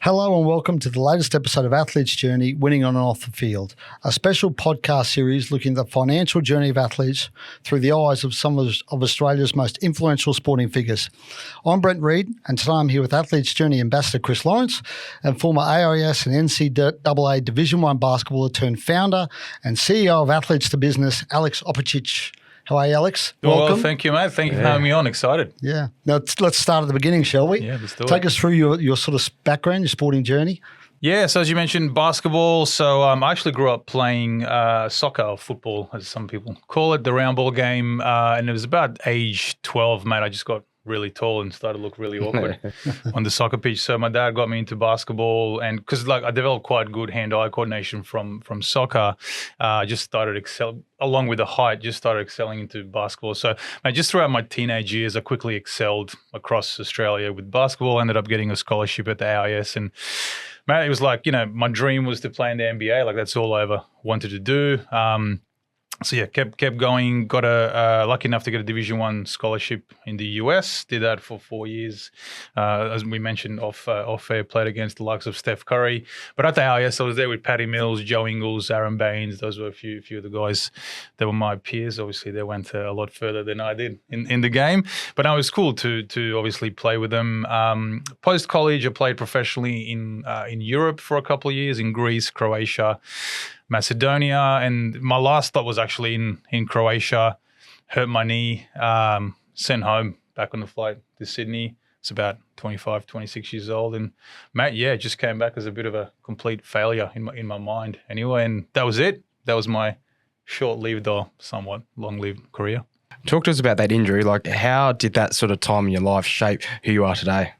Hello and welcome to the latest episode of Athletes' Journey, Winning on and Off the Field, a special podcast series looking at the financial journey of athletes through the eyes of some of Australia's most influential sporting figures. I'm Brent Read, and today I'm here with Athletes' Journey Ambassador Chris Lawrence and former AIS and NCAA Division I basketballer turned founder and CEO of Athletes to Business, Alex Opacic. How are you, Alex? Welcome. Well, thank you, mate. Thank you for having me on. Excited. Yeah. Now, let's start at the beginning, shall we? Yeah, let's do it. Take us through your sort of background, your sporting journey. Yeah, so as you mentioned, basketball. So I actually grew up playing soccer or football, as some people call it, the round ball game. And it was about age 12, mate. I just got really tall and started to look really awkward on the soccer pitch. So my dad got me into basketball, and because I developed quite good hand-eye coordination from soccer, I just started along with the height, just started excelling into basketball. So just throughout my teenage years, I quickly excelled across Australia with basketball. Ended up getting a scholarship at the AIS, and mate, it was like, my dream was to play in the NBA. Like, that's all I ever wanted to do. So yeah, kept going. Got lucky enough to get a Division I scholarship in the US. Did that for 4 years. As we mentioned, off air, played against the likes of Steph Curry. But at the AIS, I was there with Patty Mills, Joe Ingles, Aron Baynes. Those were a few of the guys that were my peers. Obviously, they went a lot further than I did in the game. But no, it was cool to obviously play with them. Post college, I played professionally in Europe for a couple of years, in Greece, Croatia, Macedonia, and my last stop was actually in Croatia. Hurt my knee, sent home back on the flight to Sydney. It's about 25, 26 years old, and mate, yeah, it just came back as a bit of a complete failure in my mind anyway, and that was it. That was my short-lived or somewhat long-lived career. Talk to us about that injury. Like, how did that sort of time in your life shape who you are today?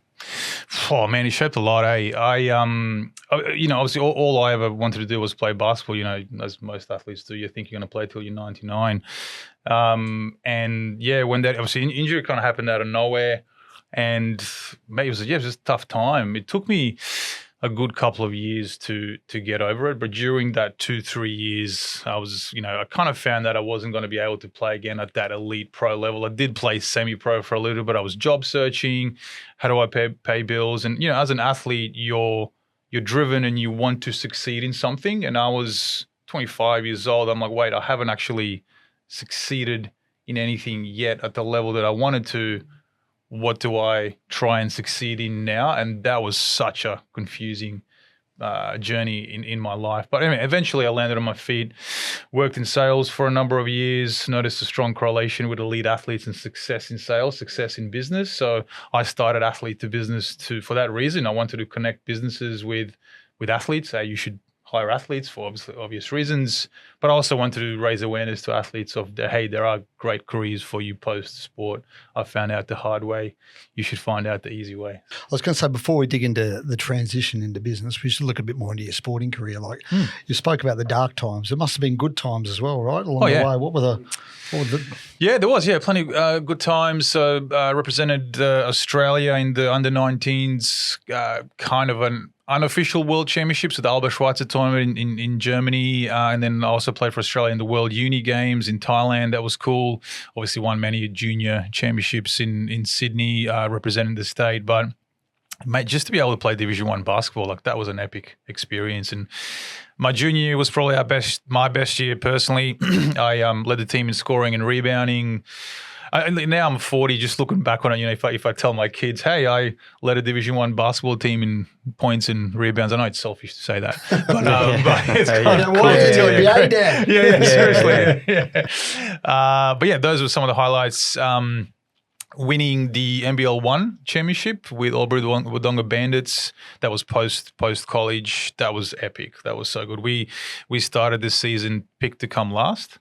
Oh man, it shaped a lot. Obviously all I ever wanted to do was play basketball. As most athletes do, you think you're going to play till you're 99. And yeah, when that obviously injury kind of happened out of nowhere, and mate, it was just a tough time. It took me a good couple of years to get over it, but during that 2-3 years, I was, I kind of found that I wasn't going to be able to play again at that elite pro level. I did play semi-pro for a little bit. I was job searching. How do I pay bills? And as an athlete, you're driven and you want to succeed in something. And I was 25 years old. I'm like, wait, I haven't actually succeeded in anything yet at the level that I wanted to. What do I try and succeed in now? And that was such a confusing journey in my life. But anyway, eventually I landed on my feet, worked in sales for a number of years, noticed a strong correlation with elite athletes and success in sales, success in business. So I started Athlete to Business for that reason. I wanted to connect businesses with athletes. You should hire athletes for obvious reasons, but I also wanted to raise awareness to athletes of hey, there are great careers for you post-sport. I found out the hard way. You should find out the easy way. I was going to say, before we dig into the transition into business, we should look a bit more into your sporting career. Like you spoke about the dark times. It must have been good times as well, right? Along the way. What were the... Yeah, there was. Yeah, plenty of good times. So represented Australia in the under-19s, kind of an unofficial World Championships with the Albert Schweitzer tournament in Germany, and then I also played for Australia in the World Uni Games in Thailand. That was cool. Obviously won many junior championships in Sydney, representing the state. But mate, just to be able to play Division I basketball, like, that was an epic experience. And my junior year was probably my best year personally. I led the team in scoring and rebounding. Now I'm 40, just looking back on it, if I tell my kids, hey, I led a Division I basketball team in points and rebounds. I know it's selfish to say that, but it's kind of cool. Seriously. But yeah, those were some of the highlights. Winning the NBL1 championship with Albury Wodonga Bandits. That was post college. That was epic. That was so good. We started this season picked to come last.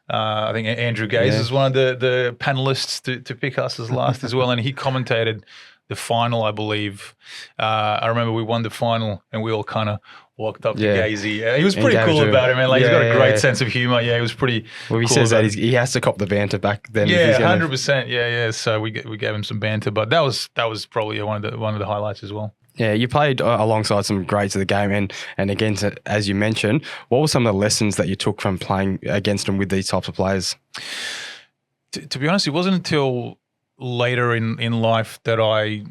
I think Andrew Gaze is one of the panelists to pick us as last as well, and he commentated the final, I believe. I remember we won the final, and we all kind of walked up to Gazy. He was pretty cool about it, man. Like, he's got a great sense of humor. Yeah, he was pretty. Well, he cool says that he has to cop the banter back then. Yeah, 100%. Yeah. So we gave him some banter, but that was probably one of the highlights as well. Yeah, you played alongside some greats of the game, and again, as you mentioned, what were some of the lessons that you took from playing against them with these types of players? To be honest, it wasn't until later in life that I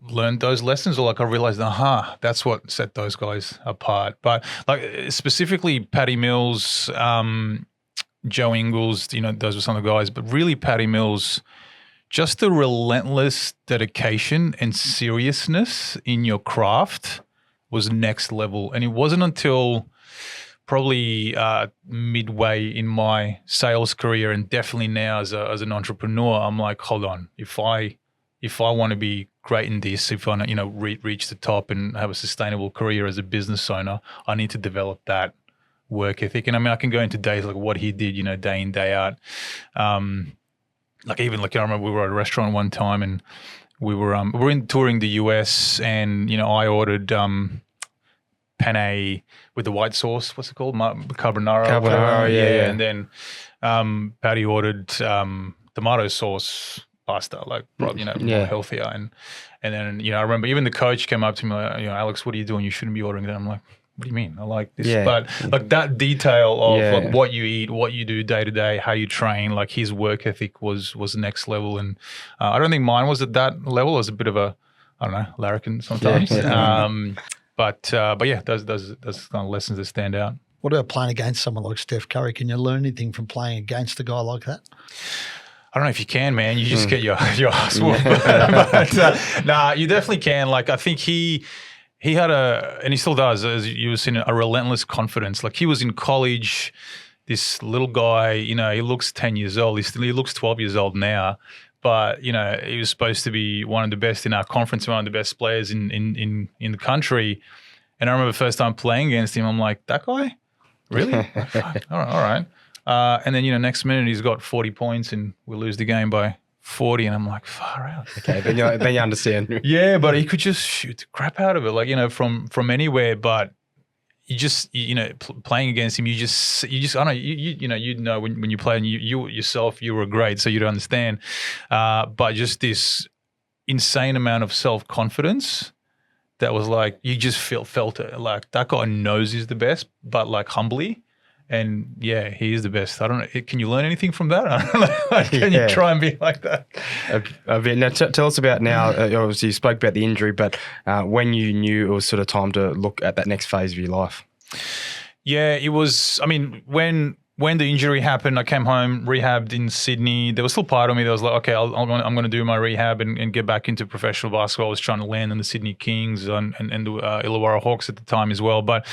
learned those lessons, or like I realized, that's what set those guys apart. But like specifically Patty Mills, Joe Ingles, those were some of the guys, but really Patty Mills, just the relentless dedication and seriousness in your craft was next level. And it wasn't until probably midway in my sales career, and definitely now as an entrepreneur, I'm like, hold on, if I want to be great in this, if I want to, reach the top and have a sustainable career as a business owner, I need to develop that work ethic. And I mean, I can go into days like what he did, day in, day out. I remember we were at a restaurant one time and we were touring the US, and I ordered penne with the white sauce. What's it called? Carbonara. Yeah. And then Patty ordered tomato sauce pasta, like more healthier. And then I remember even the coach came up to me like, Alex, what are you doing? You shouldn't be ordering that. I'm like, what do you mean? I like this. Yeah. But like that detail of like what you eat, what you do day to day, how you train, like his work ethic was next level. And I don't think mine was at that level. It was a bit of a, I don't know, larrikin sometimes. But yeah, those kind of lessons that stand out. What about playing against someone like Steph Curry? Can you learn anything from playing against a guy like that? I don't know if you can, man. You just get your ass whooped. But you definitely can. Like I think he had and he still does, as you were saying, a relentless confidence. Like he was in college, this little guy, he looks 10 years old. He looks 12 years old now. But, he was supposed to be one of the best in our conference, one of the best players in the country. And I remember the first time playing against him, I'm like, that guy? Really? All right. And then, next minute he's got 40 points and we lose the game by 40. And I'm like, far out. Okay, then you understand. Yeah, but he could just shoot the crap out of it, like, from anywhere. But you just, playing against him, you just, I don't know, you know when you play and you yourself, you were great, so you'd understand. But just this insane amount of self-confidence that was like, you just felt it. Like that guy knows he's the best, but like humbly. And yeah, he is the best. I don't know. Can you learn anything from that? I don't know. Can you try and be like that? A bit. Now, tell us about now. Obviously, you spoke about the injury, but when you knew it was sort of time to look at that next phase of your life. Yeah, it was. I mean, when the injury happened, I came home, rehabbed in Sydney. There was still part of me that was like, okay, I'm going to do my rehab and get back into professional basketball. I was trying to land in the Sydney Kings and the Illawarra Hawks at the time as well. But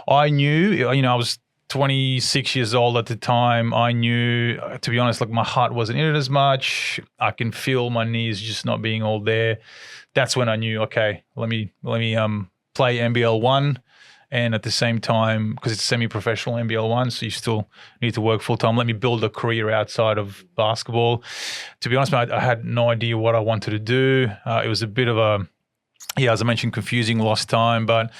I knew, I was 26 years old at the time. I knew, to be honest, like my heart wasn't in it as much. I can feel my knees just not being all there. That's when I knew, okay, let me play NBL 1. And at the same time, because it's semi-professional NBL 1, so you still need to work full-time, let me build a career outside of basketball. To be honest, I had no idea what I wanted to do. It was a bit of a, as I mentioned, confusing, lost time. But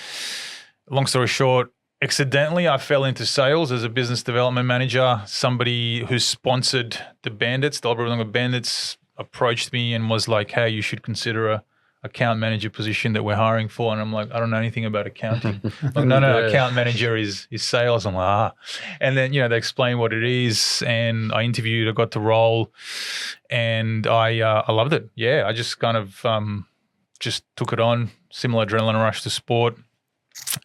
long story short, accidentally, I fell into sales as a business development manager. Somebody who sponsored the Bandits, the Alberta Bandits, approached me and was like, hey, you should consider a account manager position that we're hiring for. And I'm like, I don't know anything about accounting. Like, no, account manager is sales. I'm like, And then, they explain what it is. And I interviewed, I got the role, and I loved it. Yeah, I just kind of just took it on, similar adrenaline rush to sport.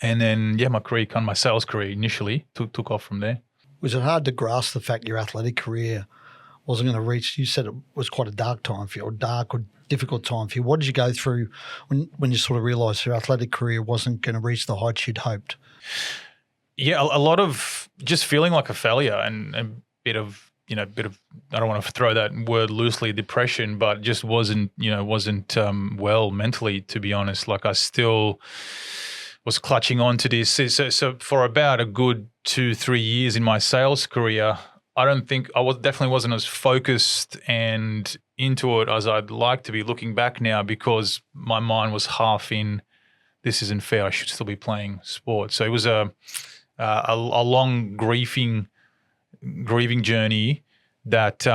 And then, my sales career initially took off from there. Was it hard to grasp the fact your athletic career wasn't going to reach? You said it was quite a dark time for you, or dark or difficult time for you. What did you go through when you sort of realised your athletic career wasn't going to reach the heights you'd hoped? Yeah, a lot of just feeling like a failure and a bit of, I don't want to throw that word loosely, depression, but just wasn't well mentally, to be honest. Like I still was clutching on to this. So for about a good 2-3 years in my sales career, I definitely wasn't as focused and into it as I'd like to be looking back now, because my mind was half in, this isn't fair, I should still be playing sport. So it was a long grieving journey that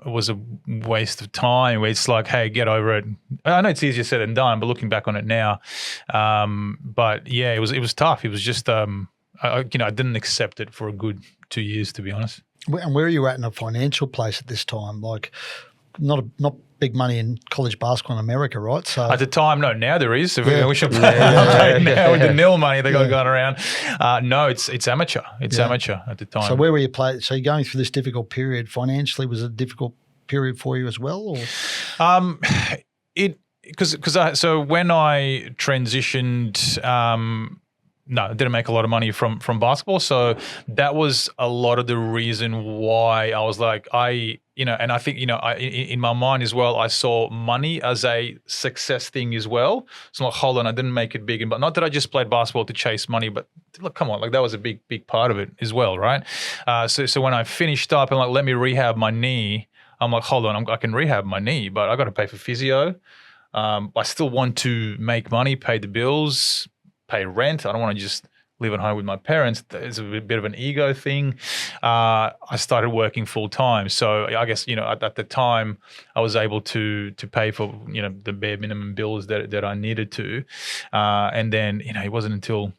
was a waste of time, where it's like, hey, get over it. I know it's easier said than done, but looking back on it now, but yeah, it was tough. It was just, I didn't accept it for a good 2 years, to be honest. And where are you at in a financial place at this time? Like, not big money in college basketball in America, right? So at the time, no. Now there is. If Yeah. we should play now with the nil money they got going around. No, it's amateur. It's amateur at the time. So where were you playing? So you're going through this difficult period financially. Was it a difficult period for you as well? Or? So when I transitioned, no, I didn't make a lot of money from basketball. So that was a lot of the reason why I was like, and I think, in my mind as well, I saw money as a success thing as well. So I'm like, hold on, I didn't make it big. But not that I just played basketball to chase money, but look, come on, like that was a big part of it as well, right? So when I finished up and like, let me rehab my knee, I'm like, hold on, I can rehab my knee, but I got to pay for physio. I still want to make money, pay the bills, pay rent. I don't want to just live at home with my parents. It's a bit of an ego thing. I started working full time. So I guess, at the time I was able to pay for, the bare minimum bills that I needed to. And then, it wasn't until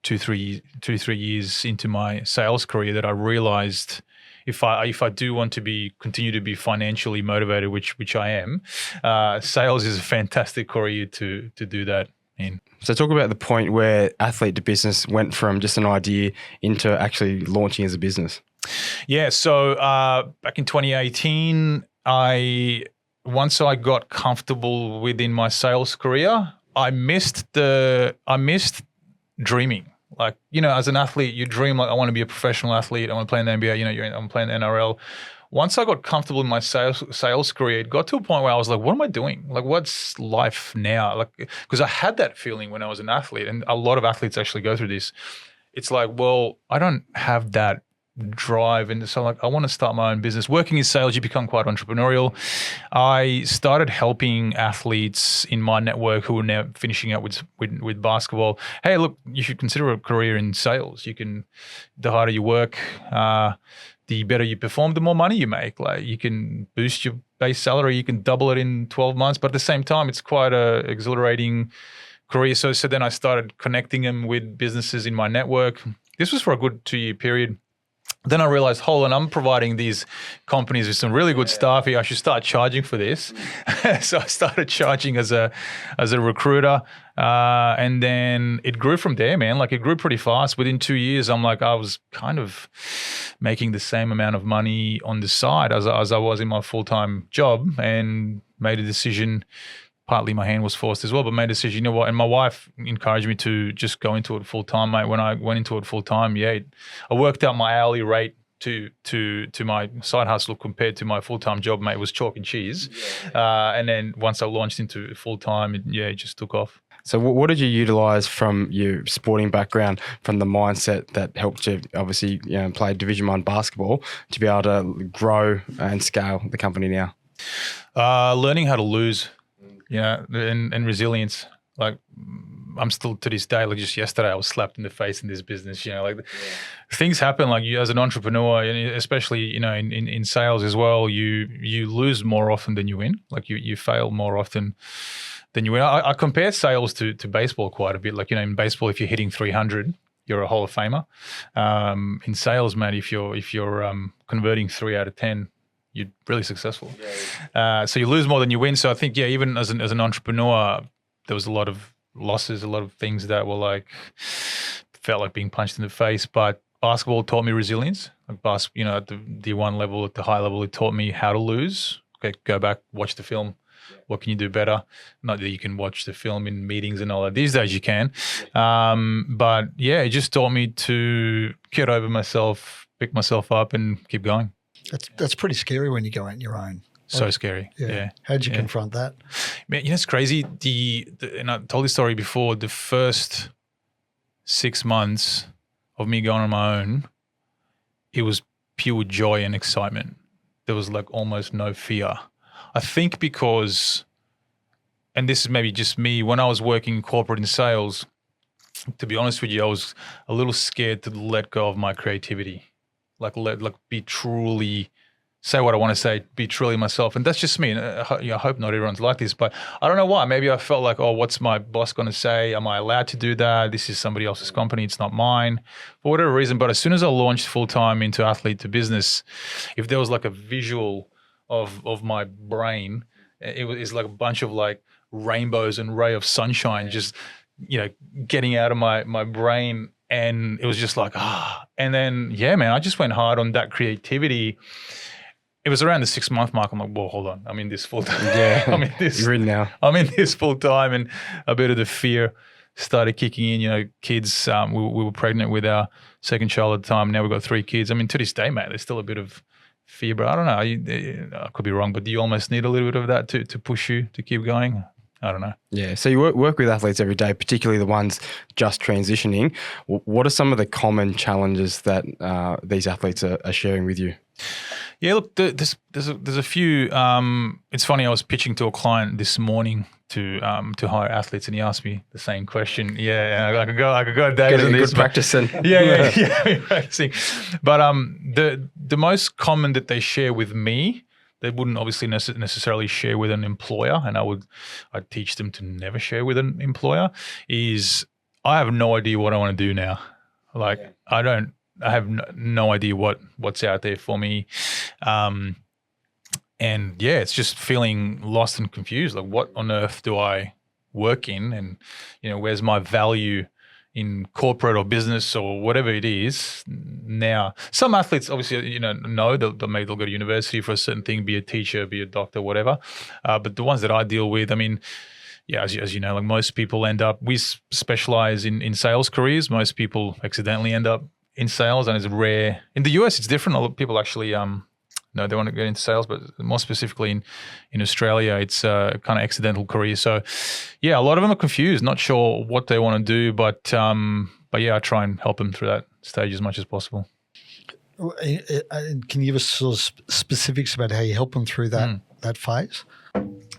2-3 years into my sales career that I realized if I do want to continue to be financially motivated, which I am, sales is a fantastic career to do that in. So talk about the point where athlete to business went from just an idea into actually launching as a business. Yeah. So back in 2018, once I got comfortable within my sales career, I missed dreaming. Like, as an athlete, you dream like, I want to be a professional athlete. I want to play in the NBA. I'm playing the NRL. Once I got comfortable in my sales career, it got to a point where I was like, what am I doing? Like, what's life now? Like, because I had that feeling when I was an athlete, and a lot of athletes actually go through this. It's like, well, I don't have that drive. And so like, I want to start my own business. Working in sales, you become quite entrepreneurial. I started helping athletes in my network who are now finishing up with basketball. Hey, look, you should consider a career in sales. The harder you work, the better you perform, the more money you make. Like, you can boost your base salary, you can double it in 12 months, but at the same time, it's quite a exhilarating career. So then I started connecting them with businesses in my network. This was for a good 2-year period. Then I realized, hold on, I'm providing these companies with some really good stuff here. I should start charging for this. So I started charging as a recruiter. And then it grew from there, man. Like, it grew pretty fast. Within 2 years, I was kind of making the same amount of money on the side as I was in my full-time job, and made a decision. Partly my hand was forced as well, but made a decision, and my wife encouraged me to just go into it full time, mate. When I went into it full time, I worked out my hourly rate to my side hustle compared to my full-time job, mate. It was chalk and cheese. And then once I launched into full time, it just took off. So what did you utilize from your sporting background, from the mindset that helped you obviously play Division 1 basketball, to be able to grow and scale the company now? Learning how to lose. And resilience. Like, I'm still to this day, like just yesterday, I was slapped in the face in this business. Things happen. Like, you as an entrepreneur, and especially in sales as well, you lose more often than you win. Like, you fail more often than you win. I compare sales to baseball quite a bit. Like, in baseball, if you're hitting 300, you're a Hall of Famer. In sales, man, if you're converting 3 out of 10. You're really successful. So you lose more than you win. So I think, even as an entrepreneur, there was a lot of losses, a lot of things that were felt like being punched in the face. But basketball taught me resilience. Like, at the D1 level, at the high level, it taught me how to lose. Okay, go back, watch the film. What can you do better? Not that you can watch the film in meetings and all that. These days you can. But it just taught me to get over myself, pick myself up, and keep going. That's pretty scary when you go out on your own. So scary. Yeah. How'd you confront that? Man, it's crazy. And I told this story before. The first 6 months of me going on my own, it was pure joy and excitement. There was almost no fear. I think because, and this is maybe just me, when I was working corporate in sales, to be honest with you, I was a little scared to let go of my creativity. Be truly, say what I want to say, be truly myself. And that's just me. And I hope not everyone's like this, but I don't know why. Maybe I felt like, what's my boss going to say? Am I allowed to do that? This is somebody else's company. It's not mine, for whatever reason. But as soon as I launched full-time into athlete to business, if there was a visual of my brain, It's like a bunch of like rainbows and ray of sunshine just, getting out of my brain. And it was just like, and then, yeah, man, I just went hard on that creativity. It was around the 6-month mark. I'm like, whoa, hold on. I'm in this full time. Yeah. I'm in this. You're in now. I'm in this full time. And a bit of the fear started kicking in. Kids, we were pregnant with our second child at the time. Now we've got 3 kids. I mean, to this day, mate, there's still a bit of fear, but I don't know. I could be wrong, but do you almost need a little bit of that to push you to keep going? I don't know. Yeah. So you work with athletes every day, particularly the ones just transitioning. What are some of the common challenges that these athletes are sharing with you? Yeah, look, there's a few. It's funny. I was pitching to a client this morning to hire athletes, and he asked me the same question. Yeah, I could go days on this. Good practicing. Yeah, practicing. But the most common that they share with me, they wouldn't obviously necessarily share with an employer, and I'd teach them to never share with an employer, is I have no idea what I want to do now. Like, yeah. I have no idea what's out there for me. And yeah, it's just feeling lost and confused. Like, what on earth do I work in? And, where's my value in corporate or business or whatever it is now? Some athletes obviously, know they'll go to university for a certain thing, be a teacher, be a doctor, whatever. But the ones that I deal with, I mean, yeah, as you know, like most people we specialize in sales careers. Most people accidentally end up in sales, and it's rare. In the US, it's different. A lot of people actually, they want to get into sales, but more specifically in Australia, it's a kind of accidental career. So, yeah, a lot of them are confused, not sure what they want to do, but yeah, I try and help them through that stage as much as possible. Can you give us sort of specifics about how you help them through that phase?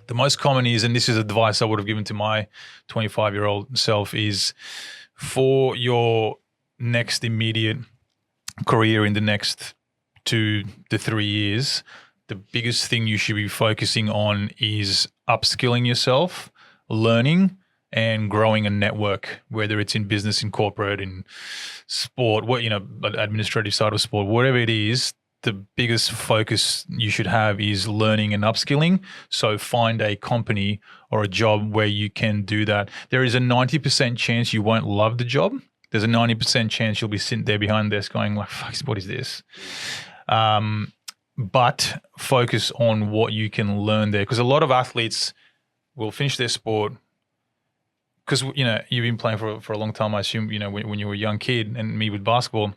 The most common is, and this is advice I would have given to my 25-year-old self, is for your next immediate career in the next 2 to 3 years, the biggest thing you should be focusing on is upskilling yourself, learning, and growing a network, whether it's in business, in corporate, in sport, administrative side of sport, whatever it is. The biggest focus you should have is learning and upskilling. So find a company or a job where you can do that. There is a 90% chance you won't love the job. There's a 90% chance you'll be sitting there behind the desk going like, fuck, what is this? But focus on what you can learn there. Because a lot of athletes will finish their sport because, you've been playing for a long time, I assume, when you were a young kid, and me with basketball.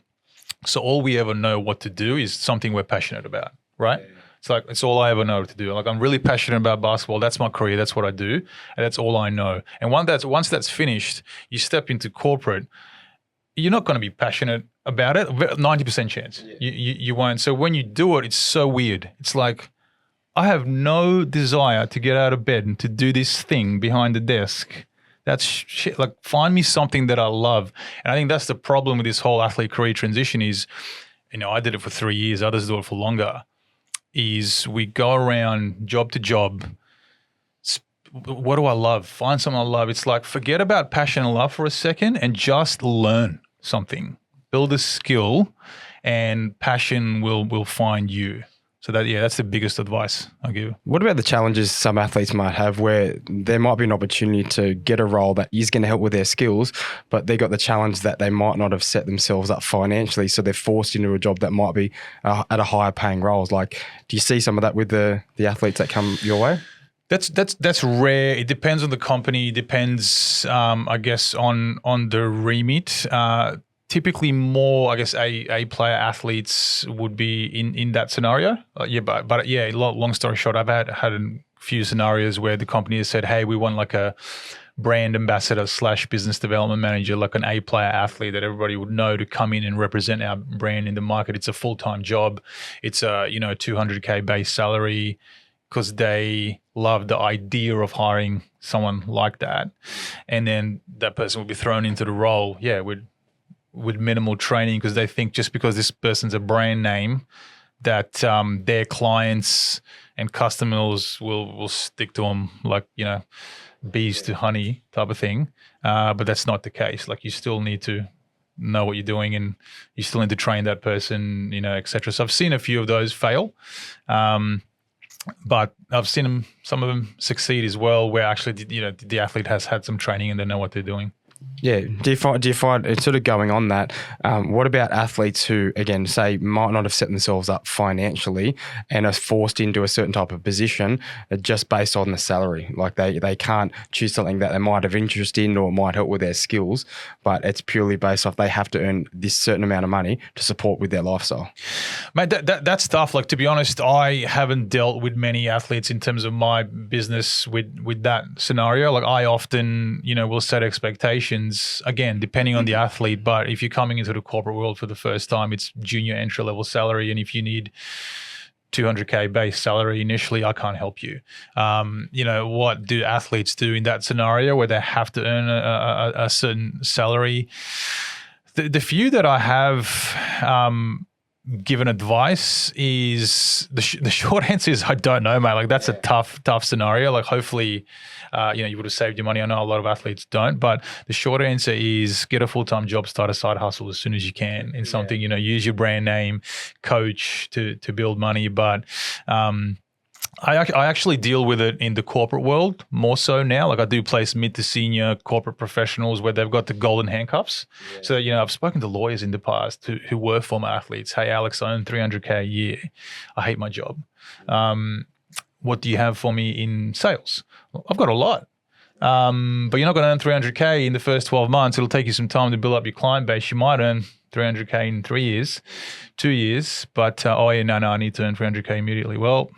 So all we ever know what to do is something we're passionate about, right? Yeah. It's like, it's all I ever know to do. Like, I'm really passionate about basketball. That's my career. That's what I do. And that's all I know. And once that's finished, you step into corporate, you're not going to be passionate about it. 90% chance you won't. So when you do it, it's so weird. It's like, I have no desire to get out of bed and to do this thing behind the desk. That's shit. Like, find me something that I love. And I think that's the problem with this whole athlete career transition is, I did it for 3 years. Others do it for longer. Is we go around job to job. What do I love? Find something I love. It's like, forget about passion and love for a second and just learn something. Build a skill, and passion will find you. So that's the biggest advice I give. What about the challenges some athletes might have where there might be an opportunity to get a role that is going to help with their skills, but they got the challenge that they might not have set themselves up financially, so they're forced into a job that might be at a higher paying role? Like, do you see some of that with the athletes that come your way? That's rare. It depends on the company. It depends, I guess, on the remit. Typically more, I guess, A player athletes would be in that scenario. But long story short, I've had a few scenarios where the company has said, hey, we want like a brand ambassador / business development manager, like an A player athlete that everybody would know to come in and represent our brand in the market. It's a full-time job. It's a, $200K base salary, because they love the idea of hiring someone like that. And then that person will be thrown into the role, with minimal training, because they think just because this person's a brand name that their clients and customers will stick to them like, bees to honey type of thing. But that's not the case. Like, you still need to know what you're doing, and you still need to train that person, et cetera. So I've seen a few of those fail. But I've seen some of them succeed as well, where actually, the athlete has had some training and they know what they're doing. Yeah. Do you find it's sort of going on that? What about athletes who, again, say might not have set themselves up financially and are forced into a certain type of position just based on the salary? Like they can't choose something that they might have interest in or might help with their skills, but it's purely based off they have to earn this certain amount of money to support with their lifestyle. Mate, that's tough. Like, to be honest, I haven't dealt with many athletes in terms of my business with that scenario. Like, I often, will set expectations, again, depending on the athlete. But if you're coming into the corporate world for the first time, it's junior entry level salary. And if you need 200K base salary initially, I can't help you. What do athletes do in that scenario where they have to earn a certain salary? The few that I have given advice is the short answer is I don't know, mate. Like, that's a tough scenario. Like, hopefully, you would have saved your money. I know a lot of athletes don't, but the short answer is get a full-time job, start a side hustle as soon as you can in something, use your brand name, coach to build money. But, I actually deal with it in the corporate world more so now. Like, I do place mid to senior corporate professionals where they've got the golden handcuffs. Yeah. So, I've spoken to lawyers in the past who were former athletes. Hey, Alex, I earn 300K a year. I hate my job. What do you have for me in sales? Well, I've got a lot. But you're not going to earn 300K in the first 12 months. It'll take you some time to build up your client base. You might earn 300K in 3 years, 2 years. But, I need to earn 300K immediately. Well,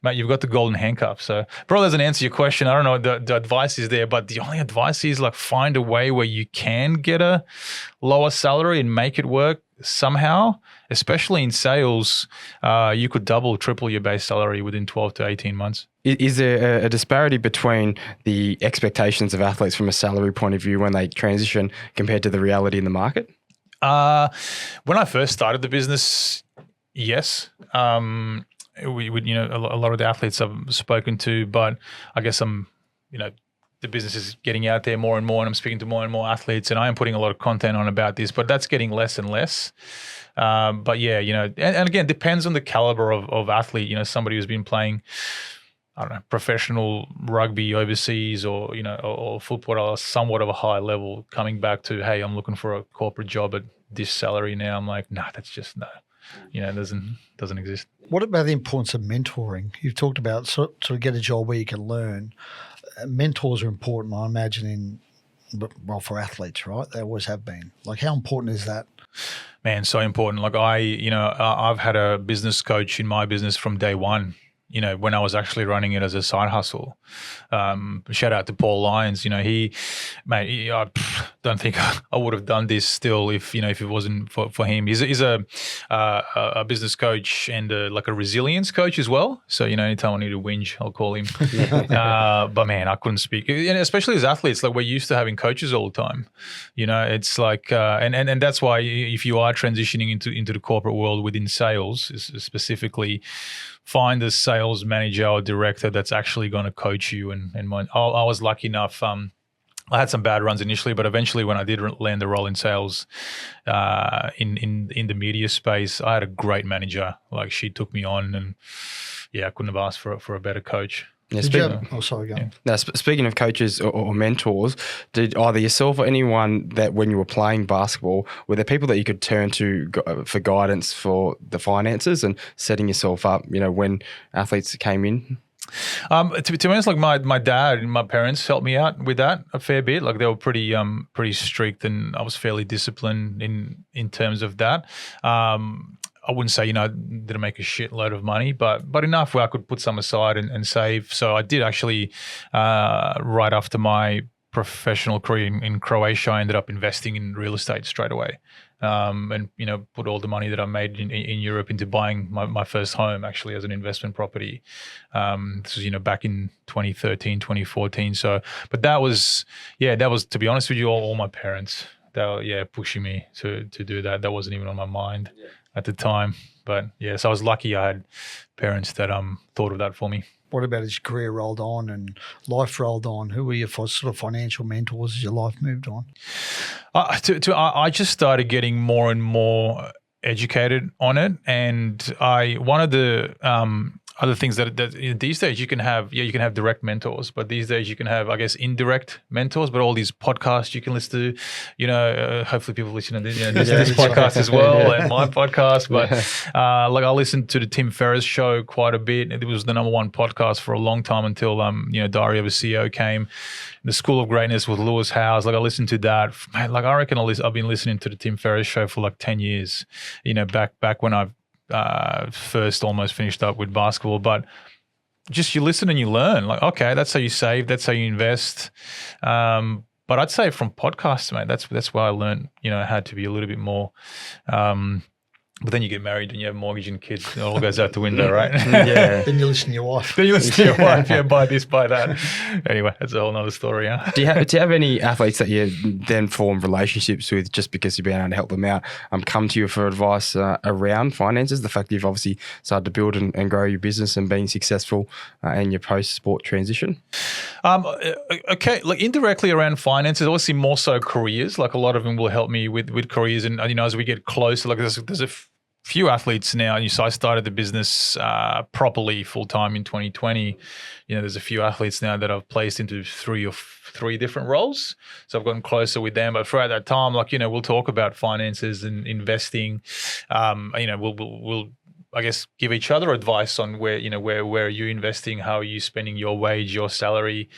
mate, you've got the golden handcuff. So probably doesn't answer your question. I don't know. The advice is there, but the only advice is, like, find a way where you can get a lower salary and make it work somehow. Especially in sales, you could double, triple your base salary within 12 to 18 months. Is there a disparity between the expectations of athletes from a salary point of view when they transition compared to the reality in the market? When I first started the business, yes. We would, a lot of the athletes I've spoken to, but I guess the business is getting out there more and more, and I'm speaking to more and more athletes, and I am putting a lot of content on about this, but that's getting less and less. But yeah, and again, depends on the caliber of athlete. Somebody who's been playing, I don't know, professional rugby overseas or football at somewhat of a high level, coming back to, hey, I'm looking for a corporate job at this salary now. I'm like, nah, that's just no. It doesn't exist. What about the importance of mentoring? You've talked about sort of get a job where you can learn. Mentors are important, I imagine, for athletes, right? They always have been. Like, how important is that? Man, so important. Like, I've had a business coach in my business from day one. When I was actually running it as a side hustle. Shout out to Paul Lyons. I don't think I would have done this still if it wasn't for him. He's a business coach and like a resilience coach as well. So, anytime I need to whinge, I'll call him. But man, I couldn't speak. And especially as athletes, like, we're used to having coaches all the time. It's like, and that's why if you are transitioning into the corporate world within sales specifically, find a sales manager or director that's actually going to coach you. And I was lucky enough. I had some bad runs initially, but eventually, when I did land the role in sales, in the media space, I had a great manager. Like, she took me on, and I couldn't have asked for a better coach. Yeah, go on. Now, speaking of coaches or mentors, did either yourself or anyone that when you were playing basketball, were there people that you could turn to for guidance for the finances and setting yourself up, when athletes came in? To be honest, like, my dad and my parents helped me out with that a fair bit. Like, they were pretty strict, and I was fairly disciplined in terms of that. I wouldn't say, didn't make a shitload of money, but enough where I could put some aside and save. So I did actually, right after my professional career in Croatia, I ended up investing in real estate straight away. And put all the money that I made in Europe into buying my first home, actually, as an investment property. This was back in 2013, 2014. So, but that was to be honest with you, all my parents. They were pushing me to do that. That wasn't even on my mind at the time. But so I was lucky I had parents that thought of that for me. What about as your career rolled on and life rolled on? Who were your sort of financial mentors as your life moved on? I just started getting more and more educated on it, and one of the other things that these days you can have direct mentors, but these days you can have, I guess, indirect mentors. But all these podcasts you can listen to, hopefully people listen to this podcast as well, and my podcast. But like I listened to the Tim Ferriss show quite a bit. It was the number one podcast for a long time until Diary of a CEO came. The School of Greatness with Lewis Howes. Like I listened to that. Man, like I reckon I've been listening to the Tim Ferriss show for like 10 years. Back when I've first almost finished up with basketball, but just you listen and you learn. Like, okay, that's how you save, that's how you invest. But I'd say from podcasts, mate, that's where I learned, how to be a little bit more. But then you get married and you have a mortgage and kids. It all goes out the window, right? Yeah. Then you listen to your wife. Yeah, buy this, buy that. Anyway, that's a whole nother story. Huh? Do you have any athletes that you then form relationships with just because you've been able to help them out? Come to you for advice around finances. The fact that you've obviously started to build and grow your business and being successful in your post-sport transition. Okay, like indirectly around finances, obviously more so careers. Like a lot of them will help me with careers, and as we get closer, like there's a few athletes now. So I started the business properly full time in 2020. There's a few athletes now that I've placed into three different roles. So I've gotten closer with them. But throughout that time, we'll talk about finances and investing. We'll I guess give each other advice on where are you investing, how are you spending your wage, your salary,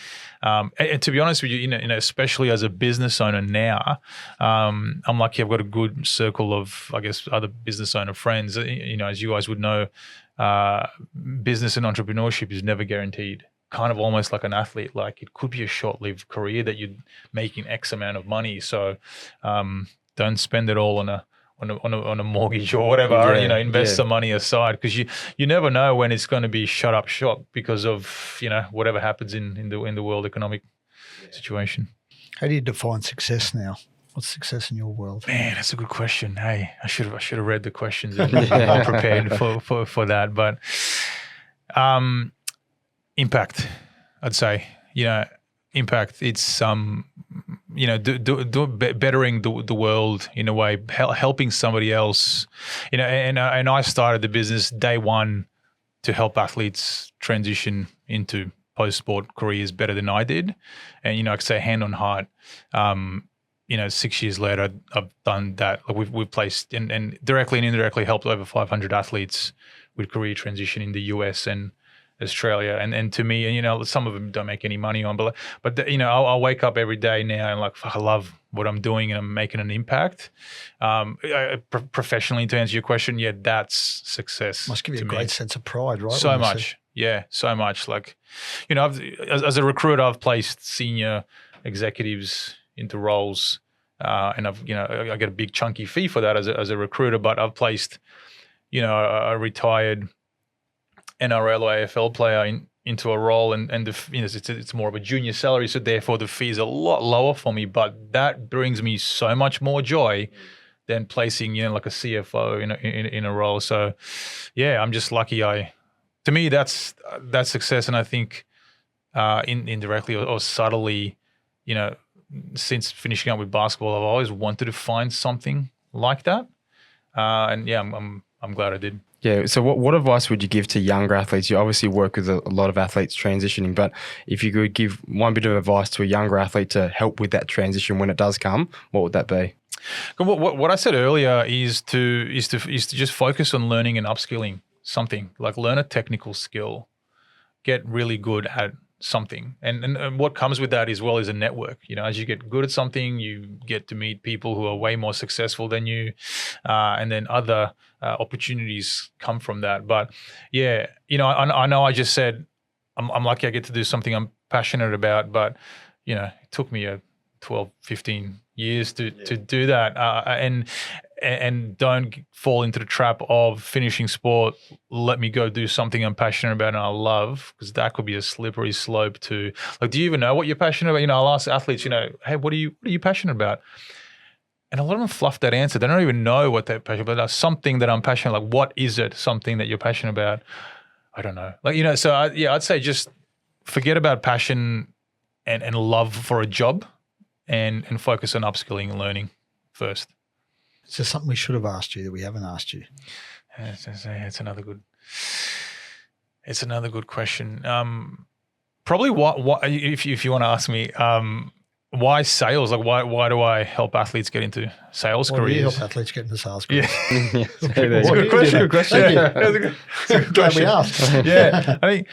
and to be honest with you, especially as a business owner now, I'm lucky I've got a good circle of, I guess, other business owner friends. As you guys would know, business and entrepreneurship is never guaranteed. Kind of almost like an athlete, like it could be a short-lived career that you're making X amount of money. So don't spend it all on a mortgage or whatever, invest some money aside, because you never know when it's going to be shut up shop because of whatever happens in the world economic situation. How do you define success now? What's success in your world? Man, that's a good question. Hey, I should have read the questions and been prepared for that. But impact, I'd say. Impact. It's bettering the world in a way, helping somebody else. And I started the business day one to help athletes transition into post-sport careers better than I did. And I could say hand on heart, 6 years later, I've done that. Like we've placed and directly and indirectly helped over 500 athletes with career transition in the US and Australia, and to me, some of them don't make any money on, but I'll wake up every day now and I love what I'm doing and I'm making an impact. Professionally, to answer your question, yeah, that's success. Must give you a great sense of pride, right? So much, yeah, so much. Like, as a recruiter, I've placed senior executives into roles, and I get a big chunky fee for that as a recruiter. But I've placed, a retired NRL or AFL player into a role, and it's more of a junior salary, so therefore the fee is a lot lower for me. But that brings me so much more joy than placing like a CFO in a role. So yeah, I'm just lucky. To me that's success, and I think indirectly or subtly, since finishing up with basketball, I've always wanted to find something like that, and yeah, I'm glad I did. Yeah. So what advice would you give to younger athletes? You obviously work with a lot of athletes transitioning, but if you could give one bit of advice to a younger athlete to help with that transition when it does come, what would that be? What I said earlier is to just focus on learning and upskilling something. Like learn a technical skill, get really good at something, and what comes with that as well is a network. As you get good at something, you get to meet people who are way more successful than you, and then other opportunities come from that. But yeah, I know I just said I'm lucky I get to do something I'm passionate about, but it took me 12, 15 years to do that, and don't fall into the trap of finishing sport. Let me go do something I'm passionate about and I love, because that could be a slippery slope to, like, do you even know what you're passionate about? I'll ask athletes, hey, what are you passionate about? And a lot of them fluff that answer. They don't even know what they're passionate about. That's something that I'm passionate. Like, what is it? Something that you're passionate about? I don't know. Like, so I'd say just forget about passion and love for a job, and focus on upskilling and learning first. Is there something we should have asked you that we haven't asked you? It's another good. It's another good question. Probably what if you want to ask me, why sales? Like why do I help athletes get into sales Why do you careers? help athletes get into sales careers? Yeah. It's a good question. Good question. Thank you. Yeah, it's a good Glad we question. asked. Yeah, I think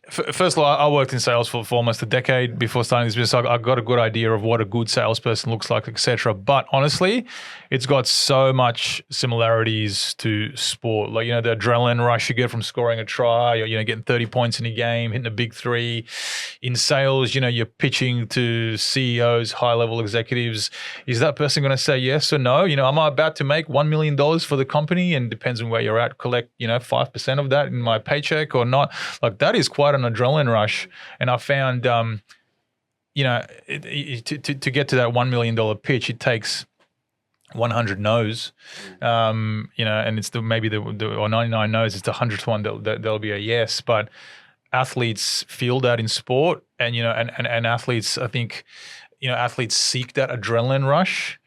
first of all, I worked in sales for almost a decade before starting this business. So I got a good idea of what a good salesperson looks like, etc. But honestly, it's got so much similarities to sport. Like, the adrenaline rush you get from scoring a try, or, getting 30 points in a game, hitting a big three. In sales, you're pitching to CEOs, high-level executives. Is that person going to say yes or no? Am I about to make $1 million for the company? And depends on where you're at, collect, 5% of that in my paycheck or not. Like, that is quite an adrenaline rush. And I found, to get to that $1 million pitch, it takes 100 no's, and it's maybe the or 99 no's. It's the 100th one there'll be a yes. But athletes feel that in sport, and and athletes, I think, athletes seek that adrenaline rush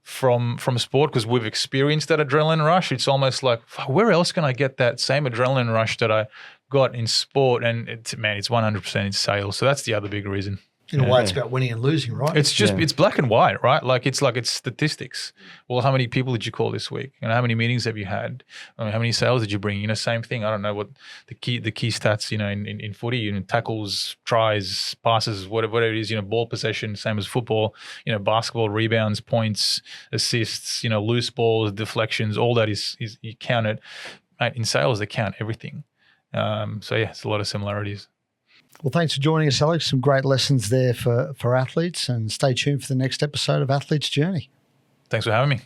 from sport because we've experienced that adrenaline rush. It's almost like, where else can I get that same adrenaline rush that I got in sport? And it's 100% in sales. So that's the other big reason. In a way, it's about winning and losing, right? It's just, it's black and white, right? It's statistics. Well, how many people did you call this week? How many meetings have you had? How many sales did you bring? Same thing. I don't know what the key stats, in footy, tackles, tries, passes, whatever it is, ball possession, same as football, basketball, rebounds, points, assists, loose balls, deflections, all that is you count it. Mate, in sales, they count everything. So yeah, it's a lot of similarities. Well, thanks for joining us, Alex. Some great lessons there for athletes, and stay tuned for the next episode of Athlete's Journey. Thanks for having me.